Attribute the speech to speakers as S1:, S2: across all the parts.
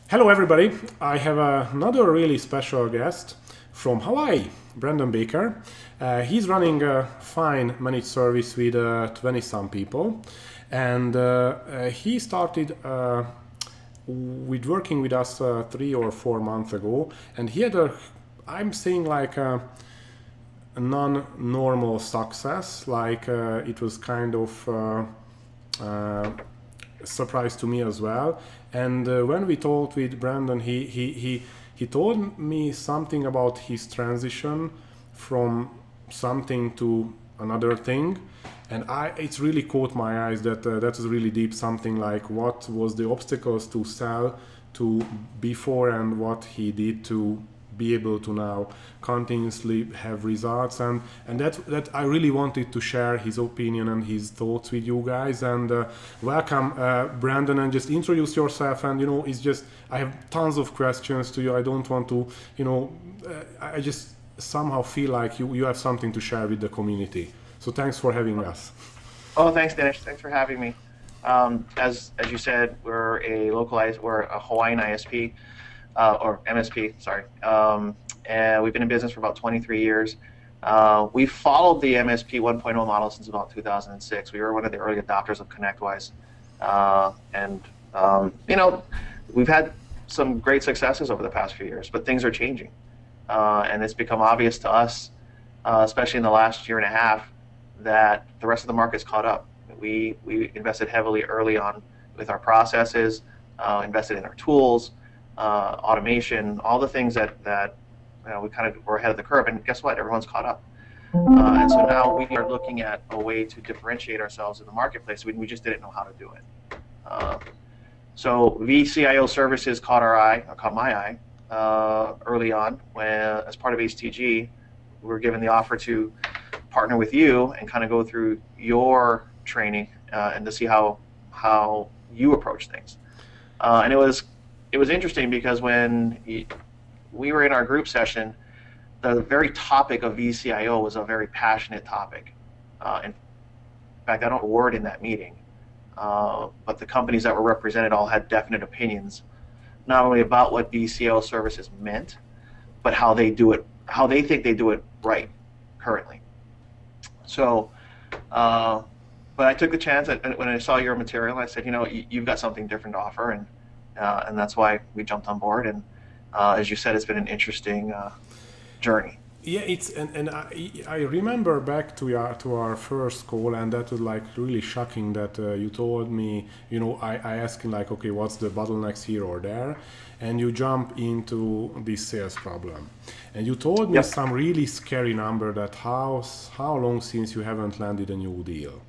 S1: Hello everybody, I have another really special guest from Hawaii, Branden Baker. He's running a fine managed service with 20 some people, and he started with working with us 3 or 4 months ago, and he had I'm saying like a non-normal success, like it was kind of surprise to me as well. And when we talked with Branden, he told me something about his transition from something to another thing, and it's really caught my eyes that that is really deep. Something like what was the obstacles to sell to before, and what he did to be able to now continuously have results, and that I really wanted to share his opinion and his thoughts with you guys. And welcome, Branden, and just introduce yourself. And it's just I have tons of questions to you. I don't want to, I just somehow feel like you have something to share with the community. So thanks for having us.
S2: Oh, thanks, Dinesh. Thanks for having me. As you said, we're a Hawaiian ISP. Or MSP, sorry. And we've been in business for about 23 years. We followed the MSP 1.0 model since about 2006. We were one of the early adopters of ConnectWise. We've had some great successes over the past few years, but things are changing. And it's become obvious to us, especially in the last year and a half, that the rest of the market's caught up. We invested heavily early on with our processes, invested in our tools, automation, all the things that we kind of were ahead of the curve, and guess what? Everyone's caught up. And so now we are looking at a way to differentiate ourselves in the marketplace. We just didn't know how to do it. So vCIO services caught my eye early on when, as part of HTG, we were given the offer to partner with you and kind of go through your training and to see how you approach things. And it was interesting because when we were in our group session, the very topic of vCIO was a very passionate topic. In fact, I don't know a word in that meeting, but the companies that were represented all had definite opinions, not only about what vCIO services meant, but how they do it, how they think they do it right currently. So, but I took the chance when I saw your material. I said, you've got something different to offer, and that's why we jumped on board. And as you said, it's been an interesting journey.
S1: Yeah, and I remember back to our first call, and that was like really shocking that you told me, I asked him like, okay, what's the bottlenecks here or there, and you jump into this sales problem, and you told me
S2: Yep.
S1: some really scary number that how long since you haven't landed a new deal,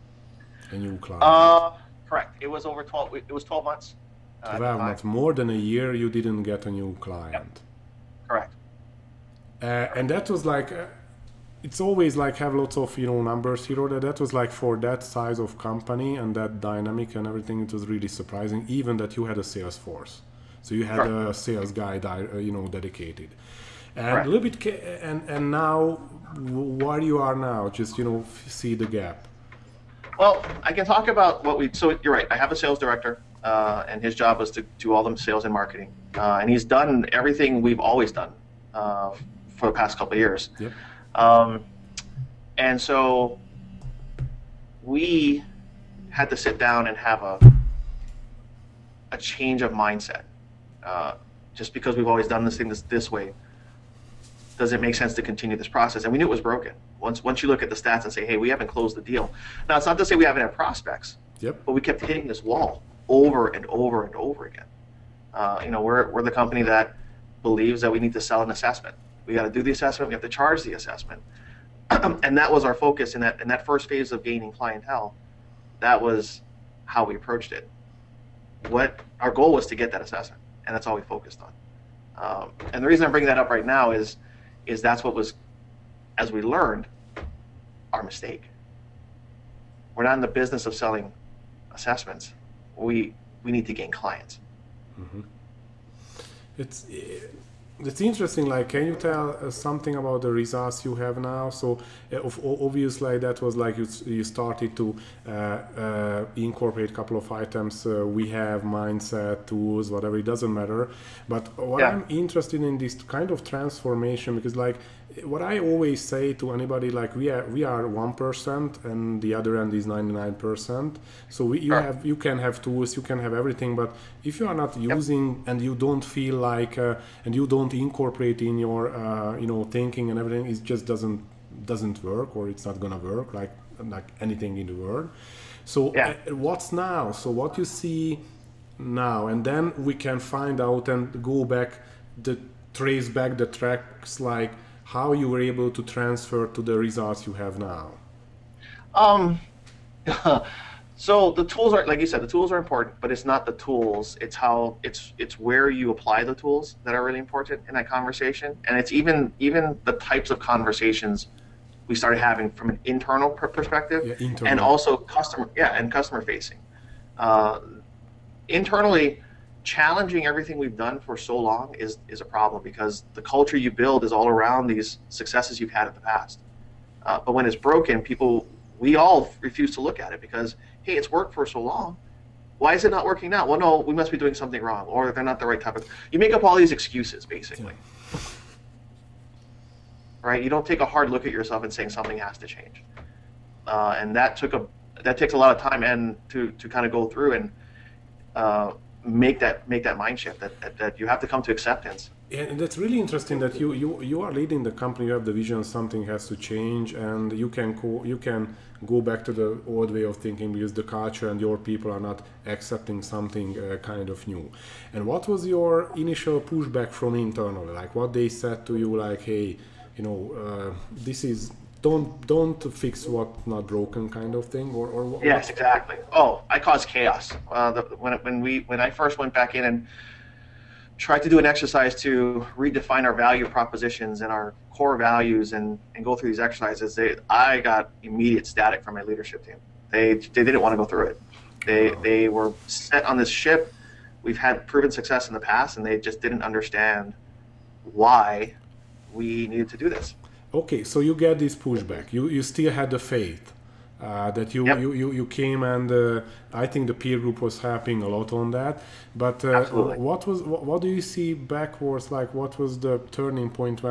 S1: a new client.
S2: Correct. It was over 12. It was 12 months. At the
S1: 12
S2: time.
S1: months, more than a year, you didn't get a new
S2: Yep.
S1: client.
S2: Correct.
S1: And that was like, it's always like have lots of numbers here. That was like for that size of company and that dynamic and everything. It was really surprising, even that you had a sales force, so you had
S2: Correct.
S1: a sales guy, dedicated. And a
S2: Correct.
S1: little bit, and now where you are now, just see the gap.
S2: Well, I can talk about what we. So you're right. I have a sales director, and his job was to do all the sales and marketing, and he's done everything we've always done for the past couple of years.
S1: Yep.
S2: And so we had to sit down and have a change of mindset. Just because we've always done this way, does it make sense to continue this process? And we knew it was broken. Once you look at the stats and say, hey, we haven't closed the deal. Now, it's not to say we haven't had prospects,
S1: Yep.
S2: but we kept hitting this wall over and over and over again. We're the company that believes that we need to sell an assessment. We got to do the assessment. We have to charge the assessment. And that was our focus in that first phase of gaining clientele. That was how we approached it. What our goal was to get that assessment, and that's all we focused on. And the reason I'm bringing that up right now is that's what was, as we learned, our mistake. We're not in the business of selling assessments. We need to gain clients.
S1: Mm-hmm. It's It's interesting. Like, can you tell something about the results you have now? So, obviously, that was like you started to incorporate a couple of items. We have mindset, tools, whatever. It doesn't matter. But what
S2: Yeah.
S1: I'm interested in this kind of transformation, because like what I always say to anybody, like we are 1% and the other end is 99%. So you can have tools, you can have everything, but if you are not using and you don't feel like and you don't incorporate in your thinking and everything, it just doesn't work, or it's not gonna work like anything in the world. So what's now? So what you see now, and then we can find out and go back, trace back the tracks, like how you were able to transfer to the results you have now.
S2: So the tools are, like you said, the tools are important, but it's not the tools. It's how it's where you apply the tools that are really important in that conversation. And it's even the types of conversations we started having from an internal perspective, and also customer facing. Internally, challenging everything we've done for so long is a problem, because the culture you build is all around these successes you've had in the past. But when it's broken, we all refuse to look at it because, hey, it's worked for so long. Why is it not working now? Well, no, we must be doing something wrong, or they're not the right type of. You make up all these excuses, basically. Yeah. Right? You don't take a hard look at yourself and saying something has to change. And that takes a lot of time and to kind of go through and make that mind shift that you have to come to acceptance.
S1: And that's really interesting that you are leading the company. You have the vision, something has to change, and you can go back to the old way of thinking because the culture and your people are not accepting something kind of new. And what was your initial pushback from internally? Like what they said to you, like, hey, this is don't fix what's not broken, kind of thing, or
S2: yes, exactly. Oh, I caused chaos when I first went back in and tried to do an exercise to redefine our value propositions and our core values and go through these exercises. I got immediate static from my leadership team. They didn't want to go through it. They were set on this ship. We've had proven success in the past, and they just didn't understand why we needed to do this.
S1: Okay, so you get this pushback. You still had the faith that you came, and I think the peer group was helping a lot on that. But what do you see backwards? Like, what was the turning point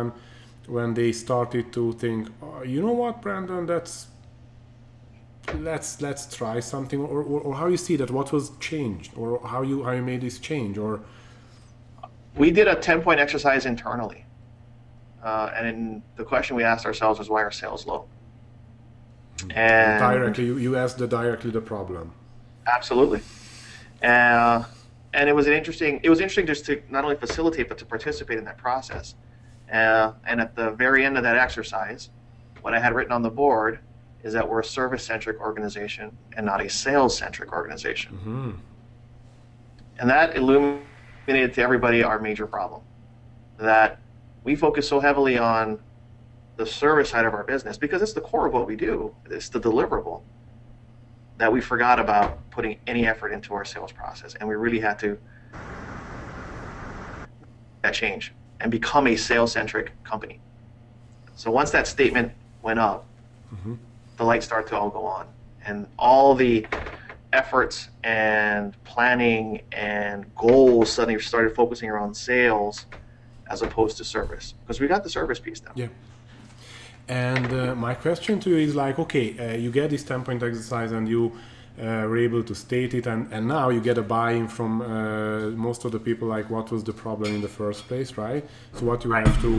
S1: when they started to think, oh, you know what, Branden, let's try something, or how you see that? What was changed, or how you made this change? Or
S2: we did a 10-point exercise internally. And the question we asked ourselves was, why are sales low? And
S1: directly, you asked directly the problem.
S2: Absolutely. And it was interesting just to not only facilitate, but to participate in that process. And at the very end of that exercise, what I had written on the board is that we're a service-centric organization and not a sales-centric organization. Mm-hmm. And that illuminated to everybody our major problem, that we focus so heavily on the service side of our business because it's the core of what we do. It's the deliverable, that we forgot about putting any effort into our sales process. And we really had to change and become a sales-centric company. So once that statement went up, mm-hmm. the lights started to all go on. And all the efforts and planning and goals suddenly started focusing around sales as opposed to service, because we got the service piece now.
S1: Yeah. And my question to you is like, okay, you get this 10-point exercise and you were able to state it, and now you get a buy-in from most of the people, like what was the problem in the first place, right? So what you have to,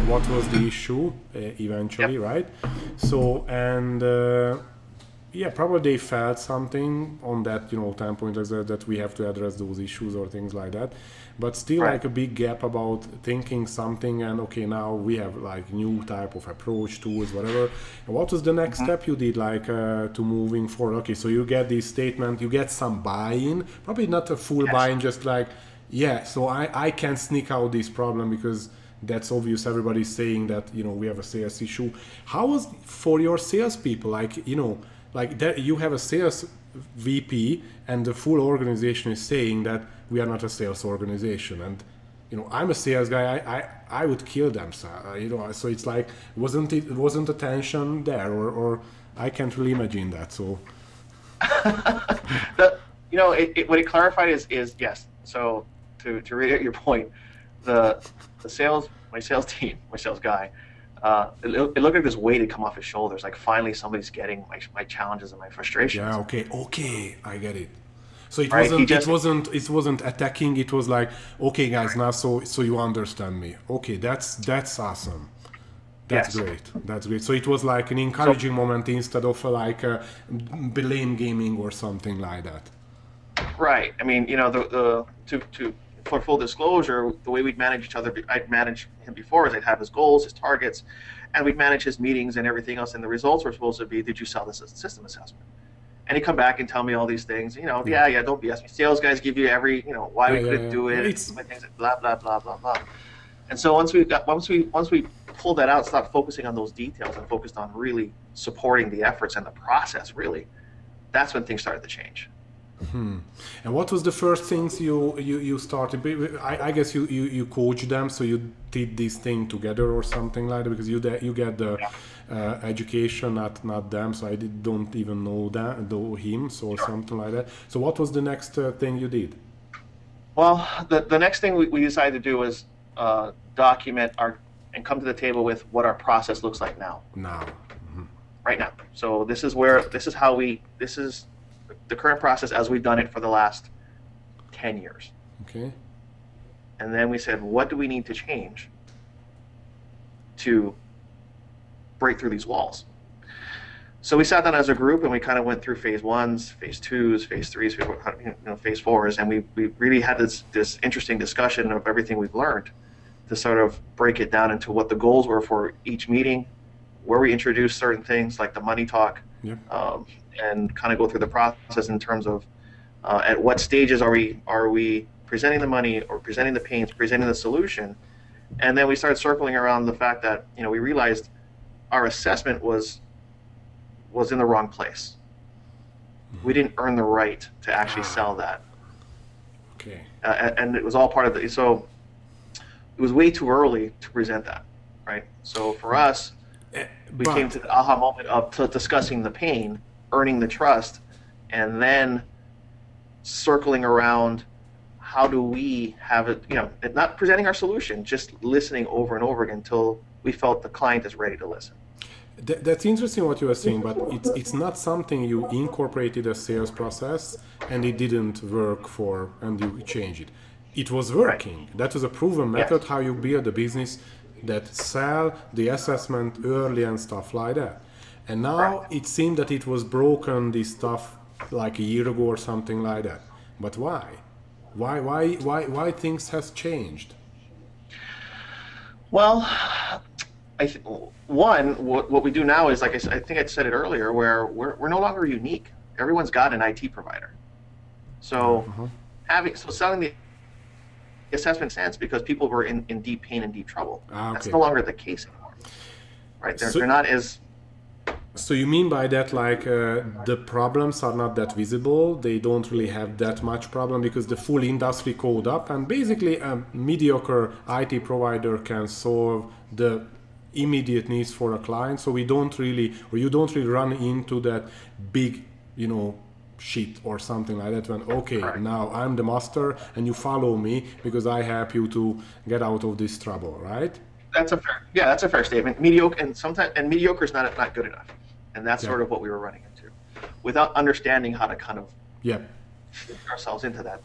S1: what was the issue eventually, yep. right? So, and yeah, probably they felt something on that, 10-point exercise that we have to address those issues or things like that. But still like a big gap about thinking something, and okay, now we have like new type of approach, tools, whatever. And what was the next mm-hmm. step you did, like to moving forward? Okay, so you get this statement, you get some buy-in, probably not a full yes. buy-in, just like, yeah, so I can sneak out this problem because that's obvious. Everybody's saying that, we have a sales issue. How was for your salespeople, like, like that you have a sales VP and the full organization is saying that we are not a sales organization, and I'm a sales guy. I would kill them. So, so it's like, wasn't a tension there, or I can't really imagine that. So,
S2: what it clarified is yes. So to reiterate your point, my sales team, my sales guy, it looked like this weight had come off his shoulders. Like finally somebody's getting my challenges and my frustrations.
S1: Yeah. Okay, I get it. So it wasn't attacking. It was like, okay, guys, now so you understand me. Okay, that's awesome. That's great. That's great. So it was like an encouraging moment instead of like a blame gaming or something like that.
S2: Right. I mean, for full disclosure, the way we'd manage each other, I'd manage him before is I'd have his goals, his targets, and we'd manage his meetings and everything else. And the results were supposed to be, did you sell this system assessment? And he'd come back and tell me all these things, don't BS me. Sales guys give you why we couldn't do it, things blah, blah, blah, blah, blah. And so once we pulled that out, stopped focusing on those details and focused on really supporting the efforts and the process, really, that's when things started to change.
S1: And what was the first things you started? I guess you coached them, so you did this thing together or something like that, because you get the education, not them. So I don't even know him, so something like that. So what was the next thing you did?
S2: Well, the next thing we decided to do was document and come to the table with what our process looks like now. Right now. So this is the current process as we've done it for the last 10 years.
S1: Okay.
S2: And then we said, what do we need to change to break through these walls? So we sat down as a group and we kind of went through phase 1s, phase 2s, phase 3s, phase 4s, and we really had this interesting discussion of everything we've learned to sort of break it down into what the goals were for each meeting, where we introduced certain things like the money talk, and kind of go through the process in terms of at what stages are we presenting the money or presenting the pains, presenting the solution. And then we started circling around the fact that we realized our assessment was in the wrong place. We didn't earn the right to actually sell that.
S1: Okay.
S2: And it was all part of it. So it was way too early to present that, right? So for us, we came to the aha moment of discussing the pain, earning the trust, and then circling around how do we have it, not presenting our solution, just listening over and over again until we felt the client is ready to listen.
S1: That's interesting what you were saying, but it's not something you incorporated a sales process and it didn't work and you changed it. It was working. Right. That was a proven method how you build a business that sell the assessment early and stuff like that. And now it seemed that it was broken, this stuff, like a year ago or something like that. But why? Why things has changed?
S2: Well, what we do now is, like I think I said it earlier, where we're no longer unique. Everyone's got an IT provider. So selling the assessment sense because people were in deep pain and deep trouble. That's no longer the case anymore. Right? They're not as...
S1: So you mean by that, like the problems are not that visible, they don't really have that much problem because the full industry code up, and basically a mediocre IT provider can solve the immediate needs for a client, so you don't really run into that big, shit or something like that when, now I'm the master and you follow me because I help you to get out of this trouble, right?
S2: That's a fair statement. Mediocre, and mediocre is not good enough. And that's sort of what we were running into, without understanding how to kind of fit ourselves into that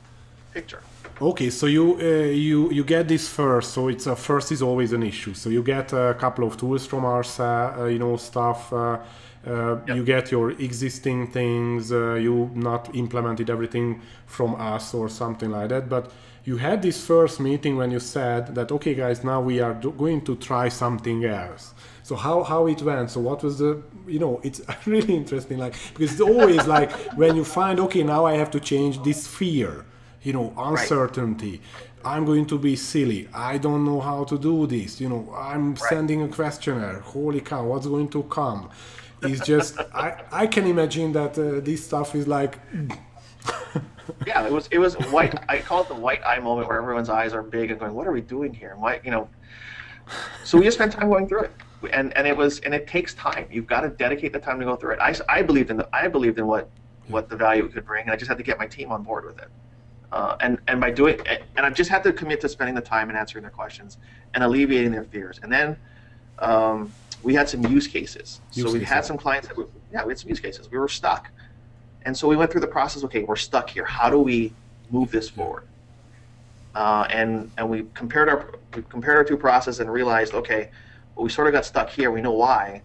S2: picture. Okay, so
S1: you get this first. So it's first is always an issue. So you get a couple of tools from our stuff. You get your existing things. You not implemented everything from us or something like that. But you had this first meeting when you said that, okay, guys, now we are going to try something else. So how it went? So what was the, it's really interesting, because it's always like when you find, okay, now I have to change this fear, uncertainty. I'm going to be silly. I don't know how to do this. I'm sending a questionnaire. Holy cow, what's going to come? It's just, I can imagine that this stuff is like...
S2: Yeah, it was white. I call it the white eye moment where everyone's eyes are big and going, "What are we doing here?" And why, So we just spent time going through it, and it takes time. You've got to dedicate the time to go through it. I believed in what the value it could bring, and I just had to get my team on board with it. And by doing, and I've just had to commit to spending the time and answering their questions and alleviating their fears. And then we had some use cases. So we had some clients that we had some use cases. We were stuck, and so we went through the process. Okay, we're stuck here. How do we move this forward? And we compared our two processes and realized, okay, well, we sort of got stuck here. We know why.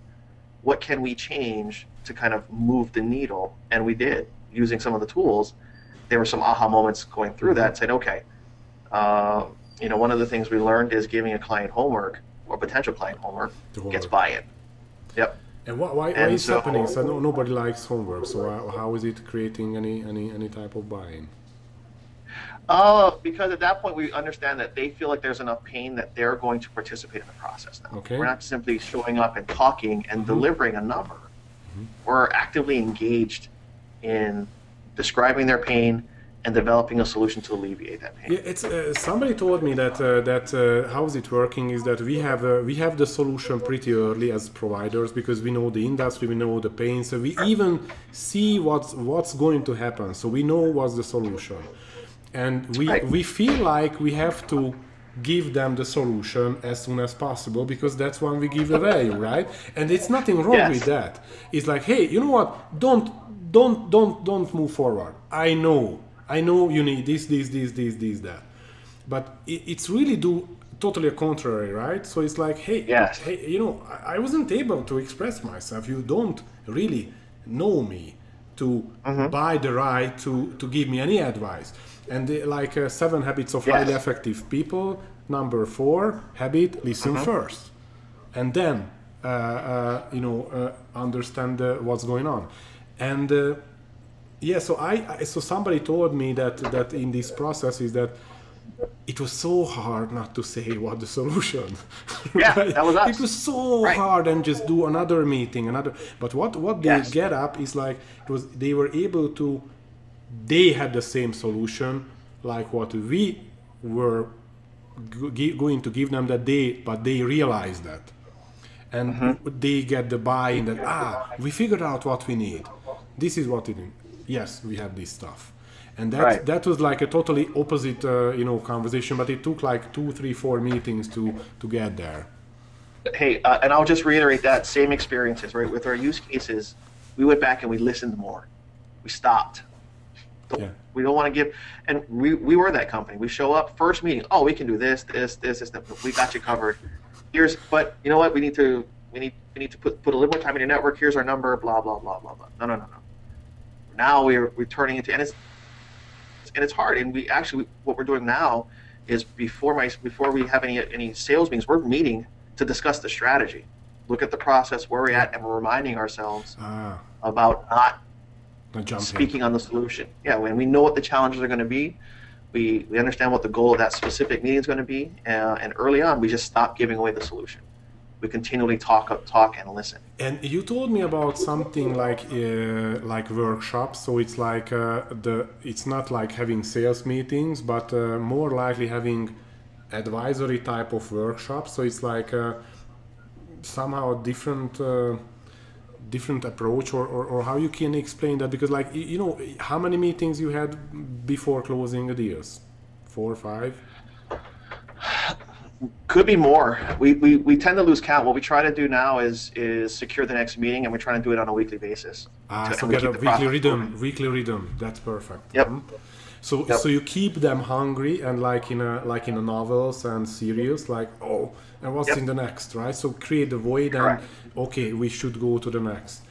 S2: What can we change to kind of move the needle? And we did, using some of the tools. There were some aha moments going through that. Said, okay, one of the things we learned is giving a client homework or potential client homework gets buy-in. Yep.
S1: And why is happening? So nobody likes homework. So how is it creating any type of buy-in?
S2: Because at that point we understand that they feel like there's enough pain that they're going to participate in the process now.
S1: Okay.
S2: We're not simply showing up and talking and delivering a number. We're actively engaged in describing their pain and developing a solution to alleviate that pain.
S1: Yeah, it's somebody told me that how is it working is that we have the solution pretty early as providers because we know the industry, we know the pain, so we even see what's going to happen, so we know what's the solution, and we feel like we have to give them the solution as soon as possible because that's when we give the value, right? And it's nothing wrong with that. It's like, hey, you know what? Don't move forward. I know you need this, that. But it's really totally a contrary, right? So it's like, hey, I wasn't able to express myself. You don't really know me to buy the right to give me any advice. And 7 habits of highly effective people, number 4 habit, listen first. And then, understand what's going on. And so somebody told me that in this process is that it was so hard not to say what the solution.
S2: Yeah,
S1: right?
S2: that was us.
S1: It was so hard and just do another meeting, But what they get up is like they were able to. They had the same solution like what we were going to give them but they realized that. And they get the buy-in that, we figured out what we need. This is what it is. Yes, we have this stuff. And that was like a totally opposite, conversation, but it took like 2, 3, 4 meetings to get there.
S2: Hey, and I'll just reiterate that same experiences, right? With our use cases, we went back and we listened more. We stopped. We don't want to give, and we were that company. We show up, first meeting, we can do this, we got you covered. But you know what? We need to put a little more time in your network. Here's our number, blah blah blah blah blah. No. Now we're turning into, and it's hard. And what we're doing now is before we have any sales meetings, we're meeting to discuss the strategy, look at the process, where we're at, and we're reminding ourselves about not speaking on the solution. Yeah, when we know what the challenges are going to be, we understand what the goal of that specific meeting is going to be, and early on we just stop giving away the solution. We continually talk and listen. And
S1: you told me about something like workshops. So it's like it's not like having sales meetings, but more likely having advisory type of workshops. So it's like somehow different approach, or how you can explain that, because how many meetings you had before closing the deals? 4 or 5?
S2: Could be more. We tend to lose count. What we try to do now is secure the next meeting, and we're trying to do it on a weekly basis.
S1: So get a weekly rhythm. That's perfect.
S2: Yep.
S1: So you keep them hungry, and like in a novels and series, and what's in the next, right? So create the void.
S2: Correct.
S1: And okay, we should go to the next.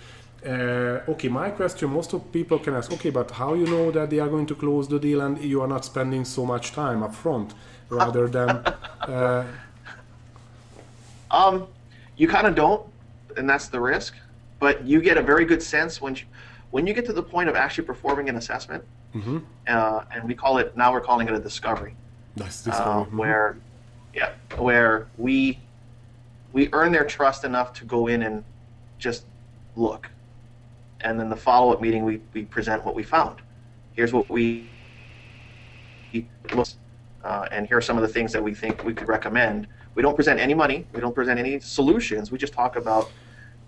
S1: Okay, my question, most of people can ask, okay, but how you know that they are going to close the deal and you are not spending so much time up front rather than
S2: you kind of don't, and that's the risk, but you get a very good sense when you get to the point of actually performing an assessment. And we're calling it a discovery.
S1: Nice discovery.
S2: Where we earn their trust enough to go in and just look, and then the follow-up meeting we present what we found. Here's what we and here are some of the things that we think we could recommend. We don't present any money. We don't present any solutions. We just talk about,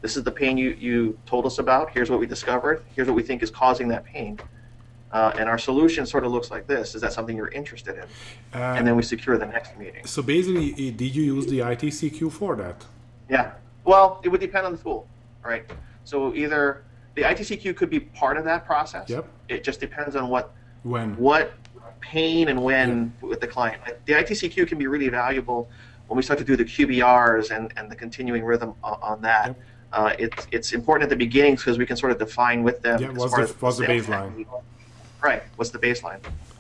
S2: this is the pain you told us about. Here's what we discovered. Here's what we think is causing that pain. And our solution sort of looks like this. Is that something you're interested in? And then we secure the next meeting.
S1: So basically, did you use the ITCQ for that?
S2: Yeah. Well, it would depend on the tool, right? So either the ITCQ could be part of that process.
S1: Yep.
S2: It just depends on what pain and when with the client. The ITCQ can be really valuable when we start to do the QBRs and the continuing rhythm on that. Yep. It's important at the beginning because we can sort of define with them.
S1: Yeah, what's the baseline?
S2: Right. What's the baseline?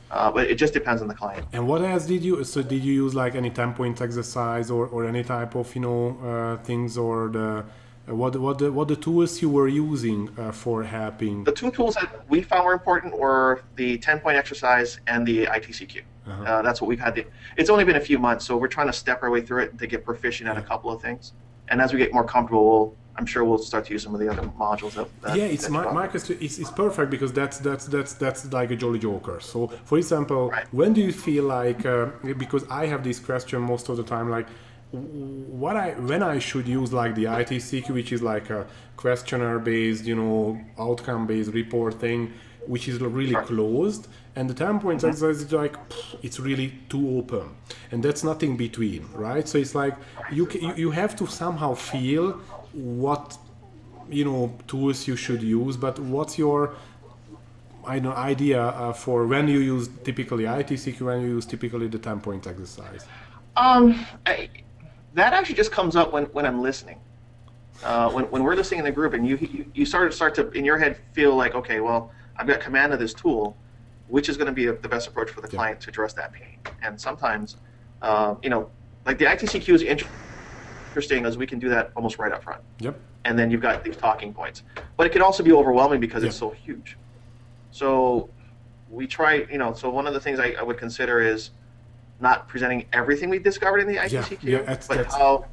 S2: But it just depends on the client.
S1: And what else did you? So did you use like any 10-point exercise or any type of things, or what the tools you were using for helping?
S2: The two tools that we found were important were the 10-point exercise and the ITCQ. That's what we've had. It's only been a few months, so we're trying to step our way through it to get proficient at a couple of things. And as we get more comfortable, I'm sure we'll start to use some of the other modules.
S1: It's my question. It's perfect because that's like a jolly joker. So, for example, when do you feel like? Because I have this question most of the time, like when I should use like the ITCQ, which is like a questionnaire-based, outcome-based reporting, which is really closed, and the 10-point exercise is like it's really too open, and that's nothing between, right? So it's like you have to somehow feel what tools you should use, but what's your idea for when you use typically ITCQ, when you use typically the 10-point exercise?
S2: That actually just comes up when I'm listening. When we're listening in the group, and you start to in your head feel like, okay, well, I've got command of this tool, which is going to be the best approach for the client to address that pain. And sometimes, like the ITCQ is interesting as we can do that almost right up front.
S1: Yep.
S2: And then you've got these talking points. But it can also be overwhelming because it's so huge. So we try, so one of the things I would consider is not presenting everything we discovered in the ITCQ, but how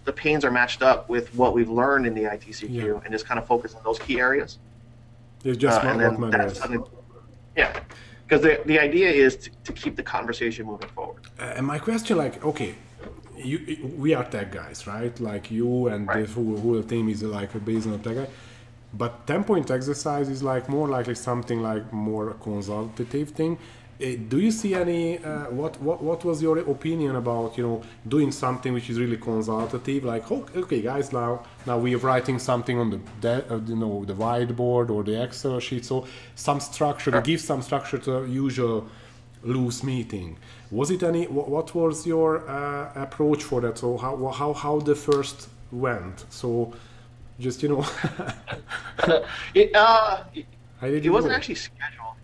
S2: the pains are matched up with what we've learned in the ITCQ, and just kind of focus on those key areas.
S1: It's just
S2: because the idea is to keep the conversation moving forward.
S1: And my question, like, okay, we are tech guys, right? Like you and this whole team is like based on tech guy. But 10-point exercise is like more likely something like more consultative thing. Do you see any? What was your opinion about doing something which is really consultative? Like, okay, guys, now we are writing something on the whiteboard or the Excel sheet. So some structure to give some structure to a usual loose meeting. Was it any? What was your approach for that? So how the first went? So just
S2: it wasn't actually scheduled.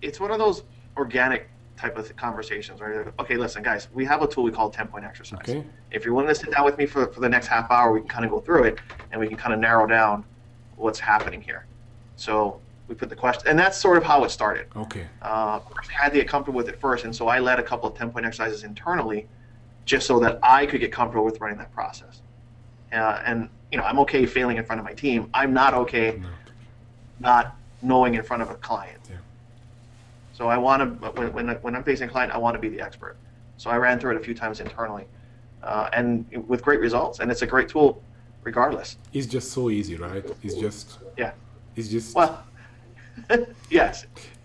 S2: It's one of those organic type of conversations, right? Okay, listen, guys, we have a tool we call 10-point exercise.
S1: Okay.
S2: If you're willing to sit down with me for the next half hour, we can kind of go through it, and we can kind of narrow down what's happening here. So we put the question, and that's sort of how it started.
S1: Okay.
S2: I had to get comfortable with it first, and so I led a couple of 10-point exercises internally, just so that I could get comfortable with running that process. And I'm okay failing in front of my team. I'm not okay not knowing in front of a client.
S1: Yeah.
S2: So I want to, when I'm facing a client, I want to be the expert. So I ran through it a few times internally, and with great results. And it's a great tool, regardless.
S1: It's just so easy, right? It's just
S2: yes.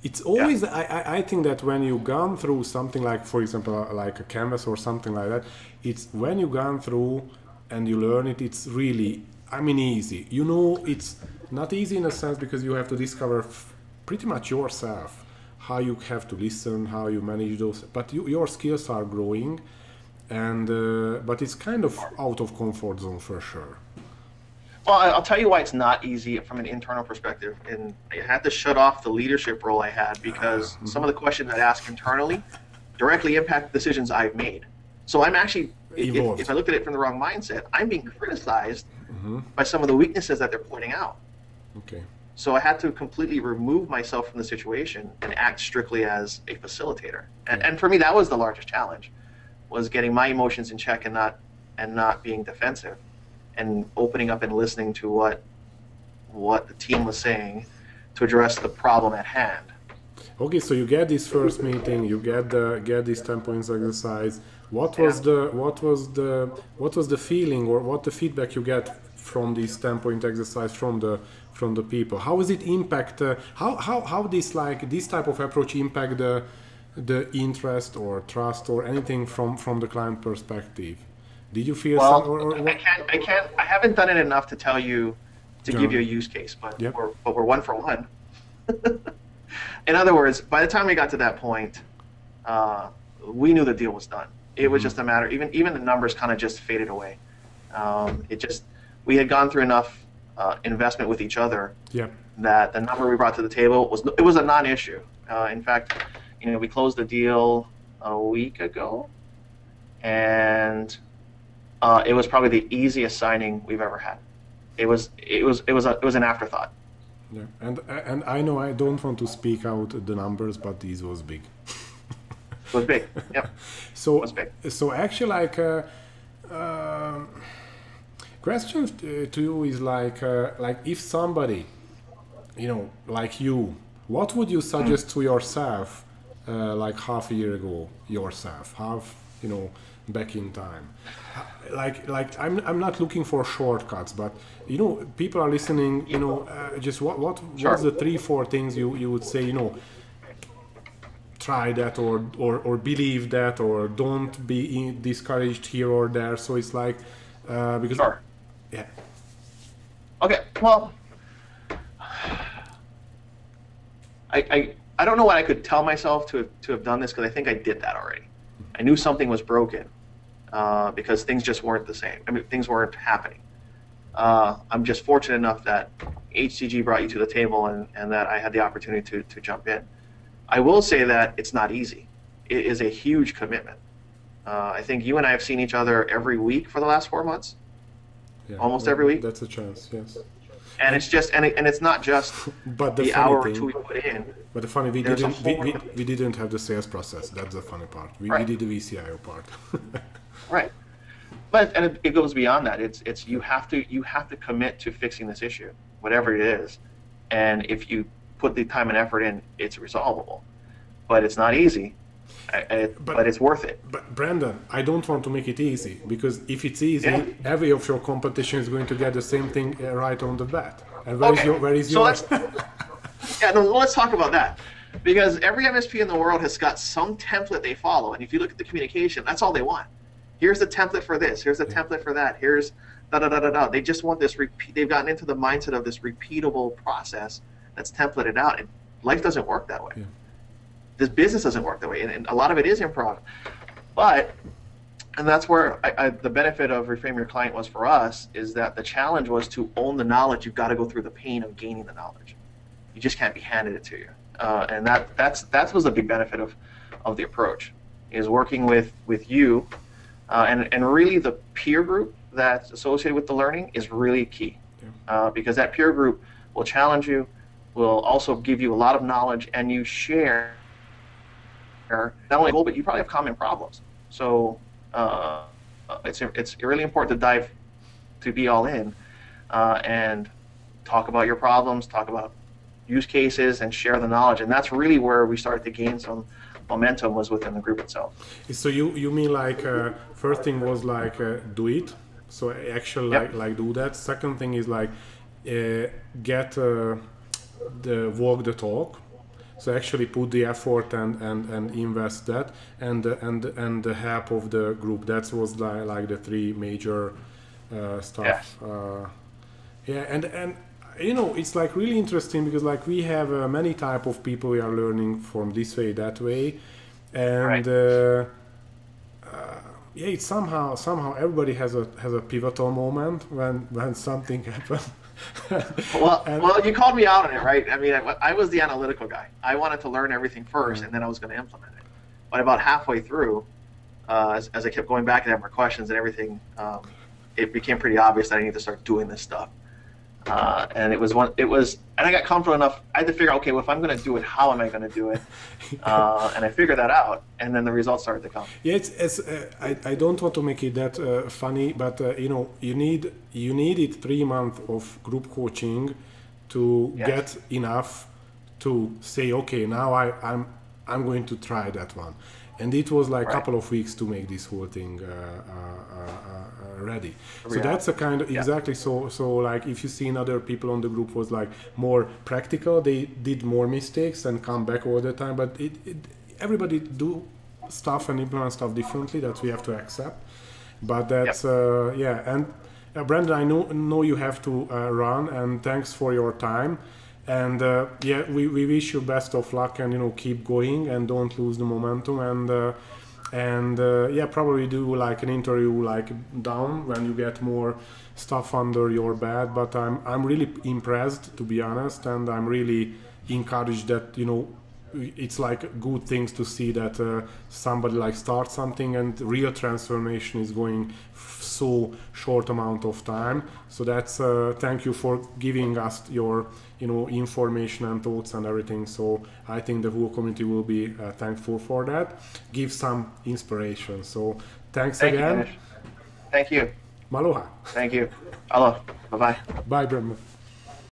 S1: It's always I think that when you've gone through something like, for example, like a canvas or something like that, it's when you've gone through and you learn it, it's really, easy. It's not easy in a sense because you have to discover pretty much yourself how you have to listen, how you manage those, but your skills are growing, and but it's kind of out of comfort zone for sure.
S2: Well, I'll tell you why it's not easy from an internal perspective, and I had to shut off the leadership role I had because some of the questions I'd ask internally directly impact decisions I've made. So I'm actually, if I look at it from the wrong mindset, I'm being criticized by some of the weaknesses that they're pointing out.
S1: Okay.
S2: So I had to completely remove myself from the situation and act strictly as a facilitator. And for me, that was the largest challenge, was getting my emotions in check and not being defensive, and opening up and listening to what the team was saying to address the problem at hand.
S1: Okay, so you get this first meeting, you get this 10 points exercise. What was the feeling, or what the feedback you get from this 10-point exercise from the people? How does it impact? How this type of approach impact the interest or trust or anything from the client perspective? Did you feel
S2: Well,
S1: some?
S2: I haven't done it enough to tell you to give you a use case, but
S1: Yep.
S2: we're one for one. In other words, by the time we got to that point, we knew the deal was done. It was just a matter. Even the numbers kind of just faded away. We had gone through enough investment with each other
S1: Yep.
S2: that the number we brought to the table was a non-issue. In fact, we closed the deal a week ago, and it was probably the easiest signing we've ever had. It was an afterthought.
S1: Yeah, and I know I don't want to speak out the numbers, but this was big.
S2: It was big. Yep.
S1: So
S2: it was big.
S1: So actually, question to you is like if somebody, like you, what would you suggest to yourself, like half a year ago, back in time? I'm not looking for shortcuts, but people are listening. Just what's the 3-4 things you would say? Try that or believe that, or don't be discouraged here or there. So it's like because
S2: Sure.
S1: Yeah.
S2: Okay. Well, I don't know what I could tell myself to have done this, because I think I did that already. I knew something was broken because things just weren't the same. I mean, things weren't happening. I'm just fortunate enough that HCG brought you to the table, and that I had the opportunity to jump in. I will say that it's not easy. It is a huge commitment. I think you and I have seen each other every week for the last 4 months.
S1: Yeah,
S2: almost every week.
S1: That's a chance, yes.
S2: And it's just and it's not just
S1: but
S2: the hour or two we put in.
S1: But the funny, we didn't have the sales process. That's the funny part. We did the vCIO part.
S2: Right. But it goes beyond that. It's you have to commit to fixing this issue, whatever it is. And if you put the time and effort in, it's resolvable. But it's not easy. But it's worth it.
S1: But Branden, I don't want to make it easy, because if it's easy, every of your competition is going to get the same thing right on the bat. And where is yours?
S2: Let's talk about that, because every MSP in the world has got some template they follow, and if you look at the communication, that's all they want. Here's the template for this. Here's the template for that. Here's da da da da da. They just want this repeat. They've gotten into the mindset of this repeatable process that's templated out, and life doesn't work that way. Yeah. This business doesn't work that way, and a lot of it is improv. And that's where the benefit of Reframe Your Client was for us, is that the challenge was to own the knowledge. You've got to go through the pain of gaining the knowledge. You just can't be handed it to you. And that was a big benefit of the approach, is working with you, and really the peer group that's associated with the learning is really key, because that peer group will challenge you, will also give you a lot of knowledge, and you share not only goal, but you probably have common problems. So it's really important to be all in, and talk about your problems, talk about use cases, and share the knowledge. And that's really where we started to gain some momentum, was within the group itself.
S1: So you mean like first thing was like do it, so actually like do that. Second thing is like get walk the talk. So actually put the effort and invest that, and the help of the group. That was like the three major stuff. And it's like really interesting, because like we have many type of people we are learning from this way, that way, and it's somehow everybody has a pivotal moment when something happens.
S2: Well, you called me out on it, right? I mean, I was the analytical guy. I wanted to learn everything first, and then I was going to implement it. But about halfway through, as I kept going back and having more questions and everything, it became pretty obvious that I needed to start doing this stuff. And and I got comfortable enough. I had to figure out, okay, well, if I'm going to do it, how am I going to do it? And I figured that out, and then the results started to come.
S1: Yeah, I don't want to make it that funny, but you needed 3 months of group coaching to get enough to say, okay, now I'm going to try that one. And it was like a couple of weeks to make this whole thing ready. So that's a kind of exactly so like if you see other people on the group was like more practical, they did more mistakes and come back all the time, but everybody do stuff and implement stuff differently that we have to accept. But that's and Branden, I know you have to run, and thanks for your time. And we wish you best of luck, and keep going and don't lose the momentum. And probably do like an interview like down when you get more stuff under your belt. But I'm really impressed, to be honest, and I'm really encouraged that it's like good things to see that somebody like starts something and real transformation is going so short amount of time. So that's thank you for giving us your information and thoughts and everything. So I think the whole community will be thankful for that. Give some inspiration. So thanks again.
S2: Thank you.
S1: Maloha.
S2: Thank you. Aloha. Bye-bye.
S1: Bye, Branden.